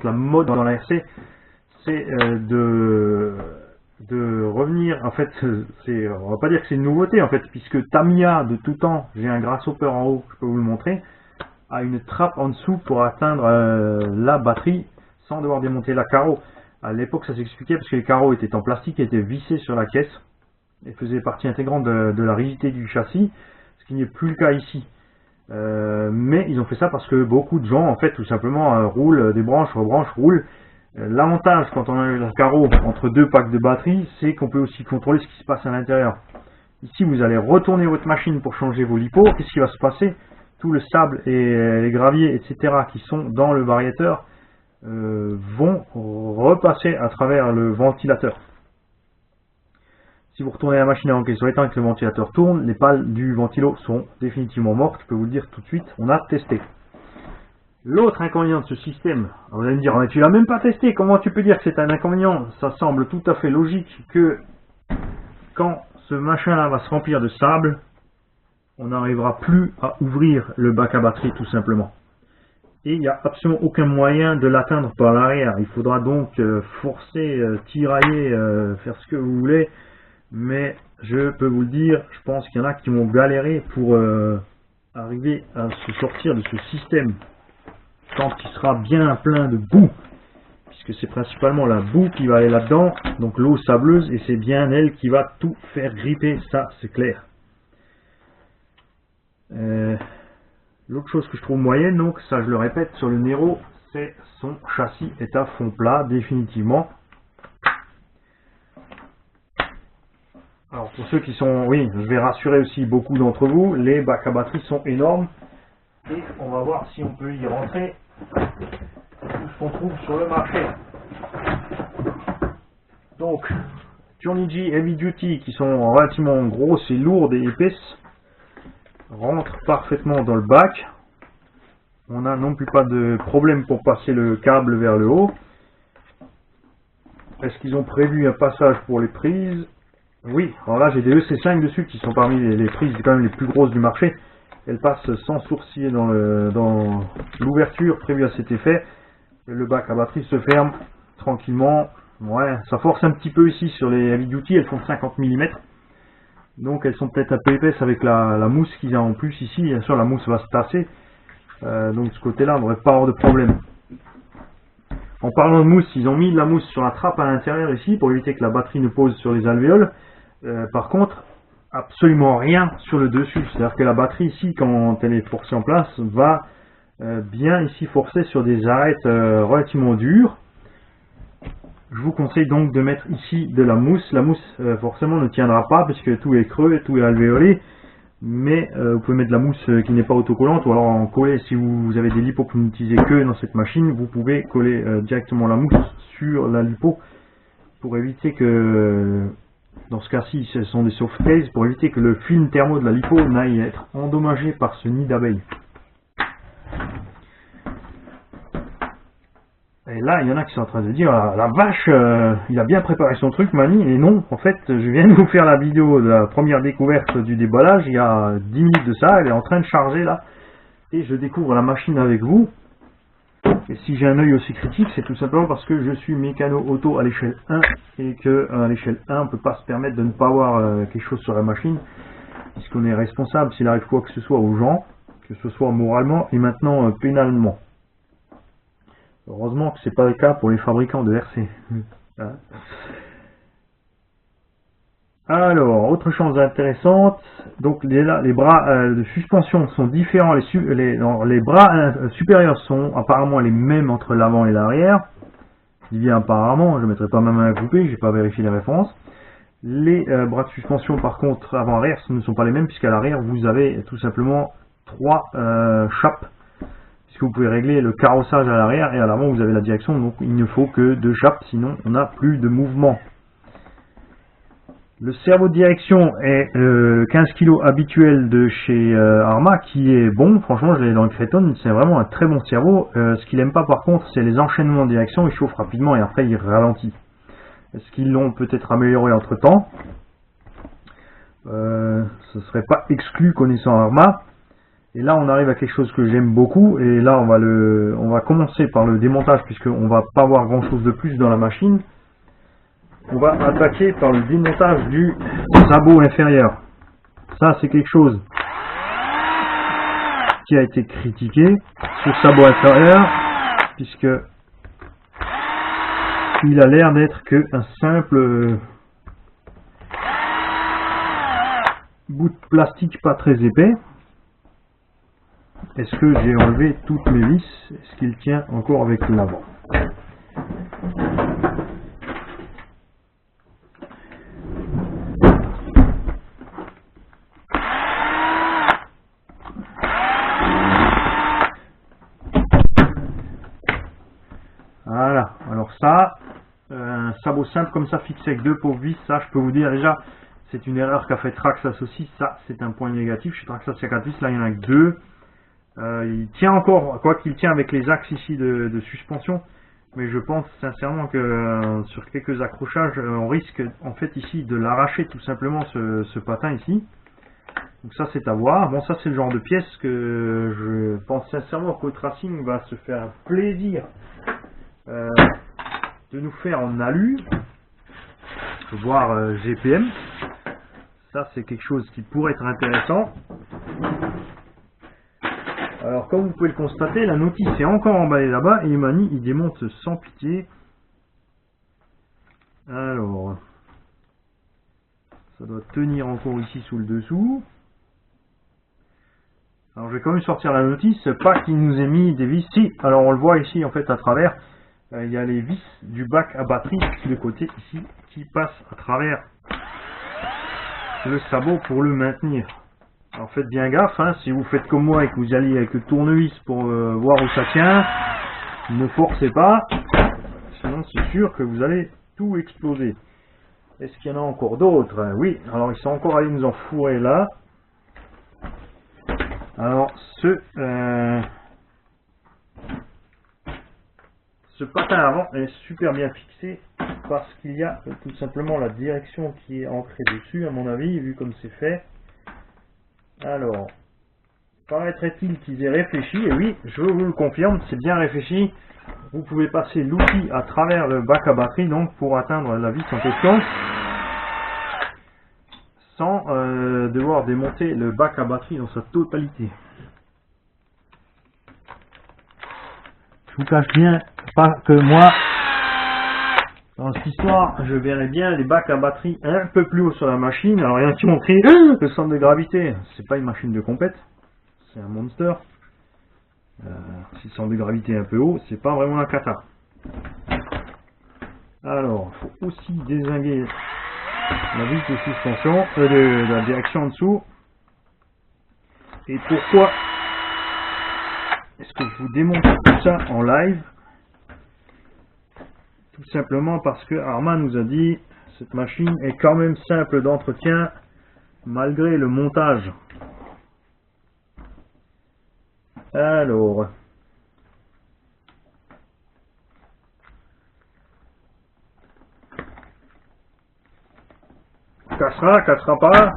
toute la mode dans la RC, c'est de revenir, en fait, on va pas dire que c'est une nouveauté, en fait, puisque Tamiya, de tout temps, j'ai un grasshopper en haut, je peux vous le montrer, a une trappe en dessous pour atteindre la batterie sans devoir démonter la carreau. À l'époque, ça s'expliquait parce que les carreaux étaient en plastique et étaient vissés sur la caisse et faisaient partie intégrante de la rigidité du châssis, ce qui n'est plus le cas ici. Mais ils ont fait ça parce que beaucoup de gens, en fait, tout simplement, roulent des branches, rebranchent, roulent. L'avantage quand on a le carreau entre deux packs de batterie, c'est qu'on peut aussi contrôler ce qui se passe à l'intérieur. Ici, vous allez retourner votre machine pour changer vos lipos. Qu'est-ce qui va se passer? Tout le sable et les graviers, etc., qui sont dans le variateur, vont repasser à travers le ventilateur. Si vous retournez la machine avant qu'elle soit éteinte et que le ventilateur tourne, les pales du ventilo sont définitivement mortes. Je peux vous le dire tout de suite, on a testé. L'autre inconvénient de ce système, vous allez me dire, tu l'as même pas testé, comment tu peux dire que c'est un inconvénient? Ça semble tout à fait logique que quand ce machin-là va se remplir de sable, on n'arrivera plus à ouvrir le bac à batterie tout simplement. Et il n'y a absolument aucun moyen de l'atteindre par l'arrière. Il faudra donc forcer, tirailler, faire ce que vous voulez. Mais je peux vous le dire, je pense qu'il y en a qui vont galérer pour arriver à se sortir de ce système quand il sera bien plein de boue, puisque c'est principalement la boue qui va aller là-dedans, donc l'eau sableuse, et c'est bien elle qui va tout faire gripper, ça c'est clair. L'autre chose que je trouve moyenne, donc ça je le répète, sur le Nero, c'est son châssis est à fond plat, définitivement. Alors pour ceux qui sont, oui, je vais rassurer aussi beaucoup d'entre vous, les bacs à batterie sont énormes, et on va voir si on peut y rentrer tout ce qu'on trouve sur le marché. Donc, Turnigy Heavy Duty, qui sont relativement grosses et lourdes et épaisses, rentrent parfaitement dans le bac. On n'a non plus pas de problème pour passer le câble vers le haut. Est-ce qu'ils ont prévu un passage pour les prises? Oui, alors là j'ai des EC5 dessus qui sont parmi les prises quand même les plus grosses du marché. Elles passent sans sourciller dans l'ouverture prévue à cet effet. Le bac à batterie se ferme tranquillement. Ouais, ça force un petit peu ici sur les Heavy Duty, elles font 50 mm. Donc elles sont peut-être un peu épaisses avec la mousse qu'il y a en plus ici. Bien sûr la mousse va se tasser. Donc de ce côté-là on ne devrait pas avoir de problème. En parlant de mousse, ils ont mis de la mousse sur la trappe à l'intérieur ici pour éviter que la batterie ne pose sur les alvéoles. Par contre, absolument rien sur le dessus. C'est-à-dire que la batterie ici, quand elle est forcée en place, va bien ici forcer sur des arêtes relativement dures. Je vous conseille donc de mettre ici de la mousse. La mousse forcément ne tiendra pas puisque tout est creux, tout est alvéolé. Mais vous pouvez mettre de la mousse qui n'est pas autocollante ou alors en coller. Si vous avez des lipos que vous n'utilisez que dans cette machine, vous pouvez coller directement la mousse sur la lipo pour éviter que, dans ce cas-ci, ce sont des soft cases, pour éviter que le film thermo de la lipo n'aille être endommagé par ce nid d'abeilles. Et là, il y en a qui sont en train de dire, ah, la vache, il a bien préparé son truc, Mani. Et non, en fait, je viens de vous faire la vidéo de la première découverte du déballage, il y a 10 minutes de ça, elle est en train de charger là. Et je découvre la machine avec vous. Et si j'ai un œil aussi critique, c'est tout simplement parce que je suis mécano auto à l'échelle 1, et que à l'échelle 1, on ne peut pas se permettre de ne pas avoir quelque chose sur la machine, puisqu'on est responsable s'il arrive quoi que ce soit aux gens, que ce soit moralement et maintenant pénalement. Heureusement que c'est pas le cas pour les fabricants de RC. Alors, autre chose intéressante, donc les bras de suspension sont différents, les bras supérieurs sont apparemment les mêmes entre l'avant et l'arrière. Je dis bien apparemment, je ne mettrai pas ma main à couper, j'ai pas vérifié les références. Les bras de suspension par contre avant-arrière ne sont pas les mêmes, puisqu'à l'arrière vous avez tout simplement 3 chapes. Puisque vous pouvez régler le carrossage à l'arrière et à l'avant vous avez la direction, donc il ne faut que 2 chapes, sinon on n'a plus de mouvement. Le cerveau de direction est le 15 kg habituel de chez Arma, qui est bon, franchement je l'ai dans le Creton, c'est vraiment un très bon cerveau. Ce qu'il n'aime pas par contre, c'est les enchaînements de direction, il chauffe rapidement et après il ralentit. Est-ce qu'ils l'ont peut-être amélioré entre temps? Ce serait pas exclu connaissant Arma. Et là on arrive à quelque chose que j'aime beaucoup, et là on va commencer par le démontage puisqu'on va pas voir grand chose de plus dans la machine. On va attaquer par le démontage du sabot inférieur. Ça c'est quelque chose qui a été critiqué, ce sabot inférieur, puisque il a l'air d'être qu'un simple bout de plastique pas très épais. Est-ce que j'ai enlevé toutes mes vis? Est-ce qu'il tient encore avec l'avant? Voilà, alors ça, un sabot simple comme ça fixé avec deux pauvres vis, ça je peux vous dire déjà, c'est une erreur qu'a fait Traxxas aussi, ça c'est un point négatif. Chez Traxxas, il y a 4 vis, là il y en a que 2. Il tient encore, quoi qu'il tient avec les axes ici de suspension, mais je pense sincèrement que sur quelques accrochages, on risque en fait ici de l'arracher tout simplement ce patin ici. Donc ça c'est à voir. Bon, ça c'est le genre de pièce que je pense sincèrement que Tracing va se faire un plaisir de nous faire en alu, voire GPM. Ça c'est quelque chose qui pourrait être intéressant. Alors comme vous pouvez le constater, la notice est encore emballée là-bas et Emani il démonte sans pitié. Alors ça doit tenir encore ici sous le dessous. Alors je vais quand même sortir la notice, pas qu'il nous ait mis des vis. Si, alors on le voit ici en fait à travers, il y a les vis du bac à batterie de côté ici qui passent à travers le sabot pour le maintenir. Alors faites bien gaffe, hein, si vous faites comme moi et que vous alliez avec le tournevis pour voir où ça tient, ne forcez pas, sinon c'est sûr que vous allez tout exploser. Est-ce qu'il y en a encore d'autres? Oui, alors ils sont encore allés nous en fourrer là. Alors ce patin avant est super bien fixé parce qu'il y a tout simplement la direction qui est ancrée dessus à mon avis, vu comme c'est fait. Alors, paraîtrait-il qu'ils aient réfléchi, et oui, je vous le confirme, c'est bien réfléchi. Vous pouvez passer l'outil à travers le bac à batterie donc pour atteindre la vis en question, sans devoir démonter le bac à batterie dans sa totalité. Je vous cache bien, pas que moi, dans cette histoire, je verrais bien les bacs à batterie un peu plus haut sur la machine. Alors il y en a qui m'ont crié le centre de gravité. C'est pas une machine de compète, c'est un monster. Si le centre de gravité est un peu haut, c'est pas vraiment la cata. Alors, il faut aussi dézinguer la vis de suspension, de la direction en dessous. Et pourquoi est-ce que je vous démontre tout ça en live? Tout simplement parce que Arman nous a dit cette machine est quand même simple d'entretien malgré le montage. Alors, cassera pas.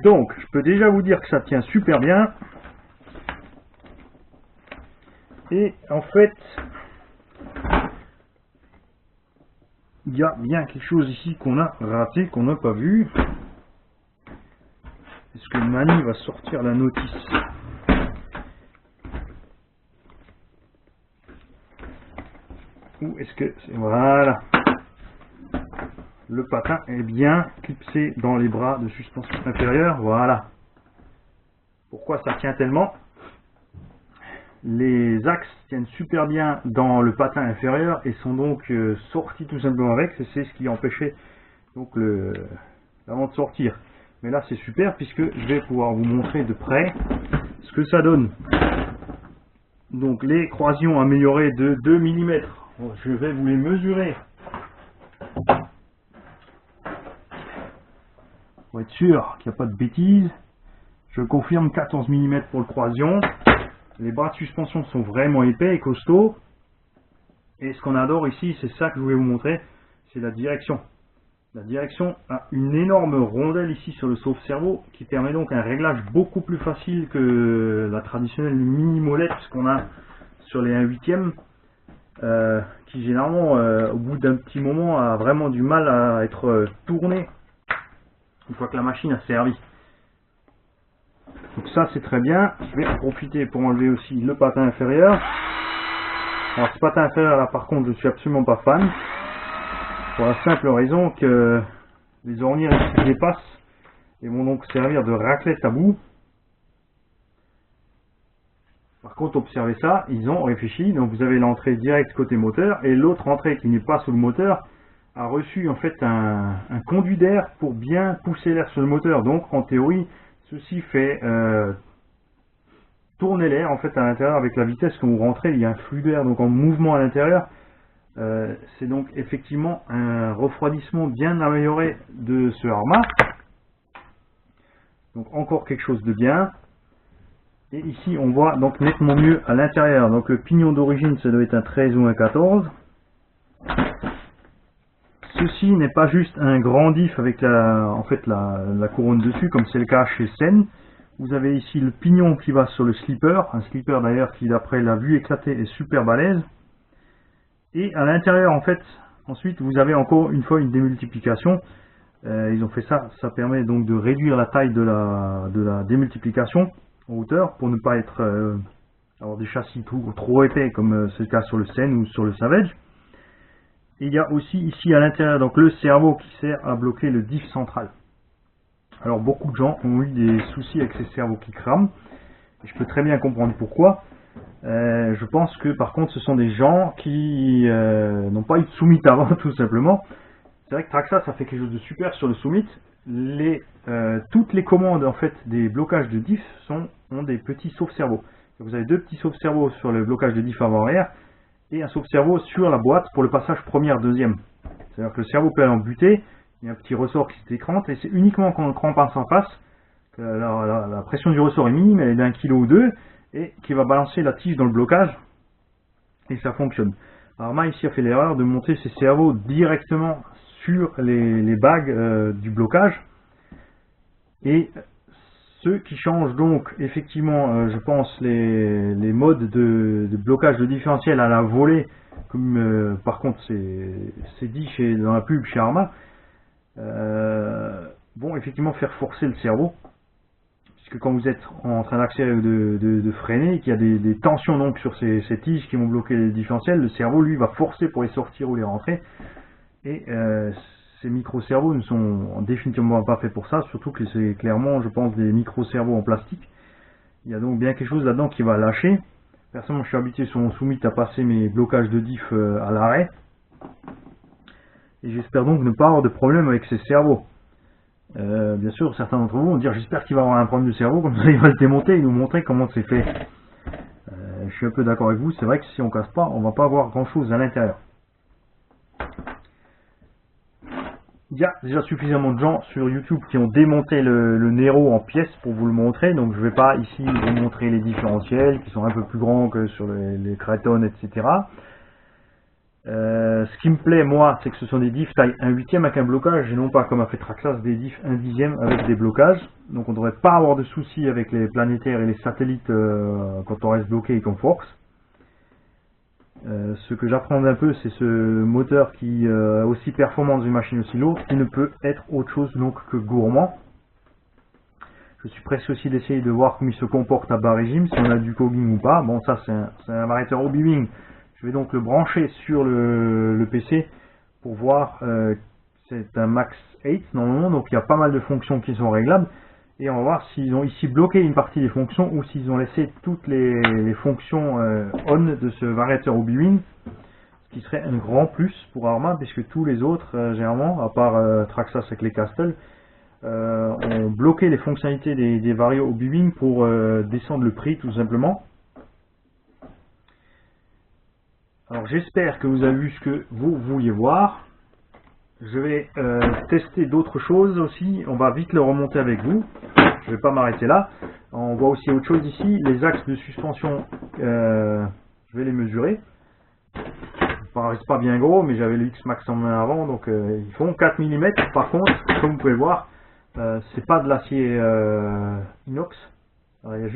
Donc, je peux déjà vous dire que ça tient super bien. Et en fait, il y a bien quelque chose ici qu'on a raté, qu'on n'a pas vu. Est-ce que Mani va sortir la notice? Ou est-ce que c'est... Voilà. Le patin est bien clipsé dans les bras de suspension inférieure. Voilà. Pourquoi ça tient tellement? Les axes tiennent super bien dans le patin inférieur et sont donc sortis tout simplement avec. C'est ce qui empêchait donc l'avant de sortir. Mais là c'est super puisque je vais pouvoir vous montrer de près ce que ça donne. Donc les croisillons améliorés de 2 mm. Je vais vous les mesurer pour être sûr qu'il n'y a pas de bêtises. Je confirme 14 mm pour le croisillon. Les bras de suspension sont vraiment épais et costauds. Et ce qu'on adore ici, c'est ça que je voulais vous montrer, c'est la direction. La direction a une énorme rondelle ici sur le sauve-cerveau qui permet donc un réglage beaucoup plus facile que la traditionnelle mini-molette qu'on a sur les 1/8, qui généralement au bout d'un petit moment a vraiment du mal à être tournée une fois que la machine a servi. Donc ça c'est très bien. Je vais en profiter pour enlever aussi le patin inférieur. Alors ce patin inférieur là par contre je suis absolument pas fan. Pour la simple raison que les ornières qui dépassent et vont donc servir de raclette à bout. Par contre, observez ça, ils ont réfléchi. Donc vous avez l'entrée directe côté moteur et l'autre entrée qui n'est pas sous le moteur a reçu en fait un conduit d'air pour bien pousser l'air sur le moteur. Donc en théorie, ceci fait tourner l'air en fait à l'intérieur avec la vitesse que vous rentrez. Il y a un flux d'air donc en mouvement à l'intérieur. C'est donc effectivement un refroidissement bien amélioré de ce Arrma. Donc encore quelque chose de bien. Et ici on voit donc nettement mieux à l'intérieur. Donc le pignon d'origine ça doit être un 13 ou un 14. Ceci n'est pas juste un grand diff avec la couronne dessus comme c'est le cas chez Sen. Vous avez ici le pignon qui va sur le slipper. Un slipper d'ailleurs qui d'après la vue éclatée est super balèze. Et à l'intérieur, en fait, ensuite, vous avez encore une fois une démultiplication. Ils ont fait ça, ça permet donc de réduire la taille de la démultiplication en hauteur pour ne pas avoir des châssis trop épais comme c'est le cas sur le Sen ou sur le Savage. Et il y a aussi ici à l'intérieur donc le cerveau qui sert à bloquer le diff central. Alors beaucoup de gens ont eu des soucis avec ces cerveaux qui crament. Et je peux très bien comprendre pourquoi. Je pense que par contre ce sont des gens qui n'ont pas eu de Summit avant tout simplement. C'est vrai que Traxa ça fait quelque chose de super sur le Summit. Toutes les commandes en fait des blocages de diff ont des petits sauve-cerveaux. Vous avez deux petits sauve-cerveaux sur le blocage de diff avant-arrière et un sauve-cerveau sur la boîte pour le passage première-deuxième. C'est-à-dire que le cerveau peut aller en butée, il y a un petit ressort qui s'écrante et c'est uniquement quand le cran passe en face que la pression du ressort est minime, elle est d'1 kg ou 2 et qui va balancer la tige dans le blocage et ça fonctionne. Arrma ici a fait l'erreur de monter ses cerveaux directement sur les bagues du blocage et ceux qui changent donc effectivement je pense les modes de blocage de différentiel à la volée comme par contre c'est dit dans la pub chez Arrma vont effectivement faire forcer le cerveau. Puisque quand vous êtes en train d'accélérer ou de freiner, qu'il y a des tensions donc sur ces tiges qui vont bloquer les différentiels, le cerveau lui va forcer pour les sortir ou les rentrer. Et ces micro-cerveaux ne sont définitivement pas faits pour ça, surtout que c'est clairement, je pense, des micro-cerveaux en plastique. Il y a donc bien quelque chose là-dedans qui va lâcher. Personnellement, je suis habitué sur mon Summit à passer mes blocages de diff à l'arrêt. Et j'espère donc ne pas avoir de problème avec ces cerveaux. Bien sûr, certains d'entre vous vont dire j'espère qu'il va avoir un problème de cerveau, comme ça il va le démonter et nous montrer comment c'est fait. Je suis un peu d'accord avec vous, c'est vrai que si on casse pas, on va pas avoir grand chose à l'intérieur. Il y a déjà suffisamment de gens sur YouTube qui ont démonté le Nero en pièces pour vous le montrer, donc je vais pas ici vous montrer les différentiels qui sont un peu plus grands que sur les Kraton, etc. Ce qui me plaît moi c'est que ce sont des diffs taille 1/8 avec un blocage et non pas comme a fait Traxxas des diffs 1/10 avec des blocages, donc on ne devrait pas avoir de soucis avec les planétaires et les satellites quand on reste bloqué et qu'on force. Ce que j'apprends un peu c'est ce moteur qui est aussi performant dans une machine aussi lourde qui ne peut être autre chose donc que gourmand. Je suis pressé aussi d'essayer de voir comment il se comporte à bas régime, si on a du cogging ou pas. Bon ça c'est un variateur Obi-Wan. Je vais donc le brancher sur le PC pour voir, c'est un Max 8 normalement, donc il y a pas mal de fonctions qui sont réglables. Et on va voir s'ils ont ici bloqué une partie des fonctions ou s'ils ont laissé toutes les fonctions on de ce variateur Obi-Wan. Ce qui serait un grand plus pour Arrma, puisque tous les autres, généralement, à part Traxxas avec les Castle, ont bloqué les fonctionnalités des varios Obi-Wan pour descendre le prix tout simplement. Alors j'espère que vous avez vu ce que vous vouliez voir. Je vais tester d'autres choses aussi. On va vite le remonter avec vous. Je ne vais pas m'arrêter là. On voit aussi autre chose ici. Les axes de suspension, je vais les mesurer. paraissent pas bien gros, mais j'avais le X-Max en main avant, donc ils font 4 mm. Par contre, comme vous pouvez voir, c'est pas de l'acier inox. Alors, il y a juste